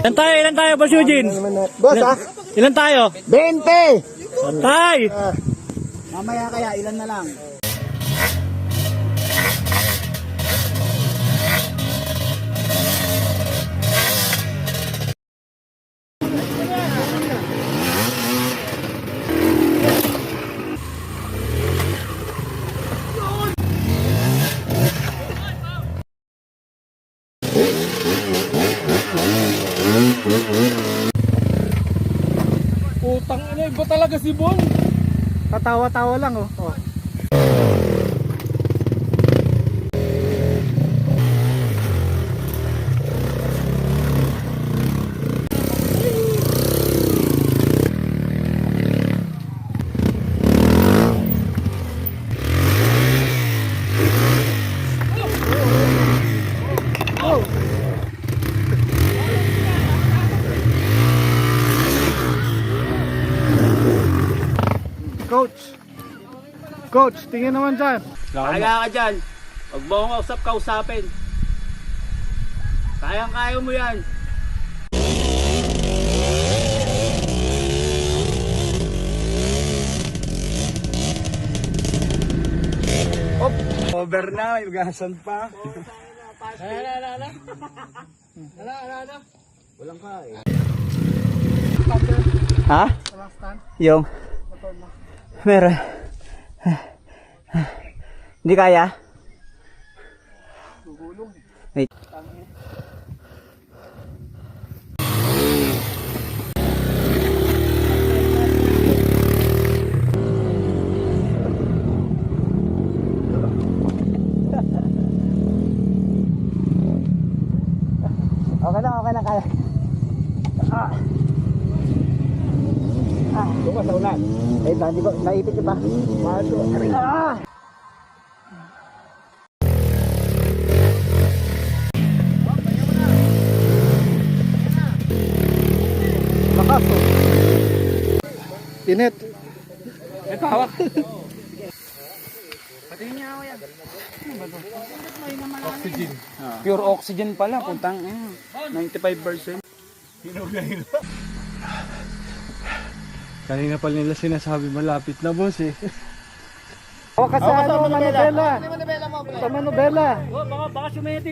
Ilan tayo, Boss Eugene? Boss, ha? Ilan tayo? 20! Tay! Mamaya kaya, ilan na lang? Putang ina, iba talaga si Bon. Tatawa-tawa lang, oh. Coach, tingin naman dyan. Kaya ka dyan. Huwag mo akong kausapin. Kayang-kaya mo yan. Over na, may gasan pa. Walang kain. Ha? Yung? Meron. Hindi kaya? Wait. Okay lang, kaya. Doon ka sa unan. Eh, hindi ko, naipit ko pa. Lakas, oh. Init. Ito, hawak. Patingin niya ako yan. Oxygen. Pure oxygen pala, puntang 95%. Kanina pa nila sinasabi malapit na, boss eh. O kasi ano, manubela. Sa manubela. Baka sumeti.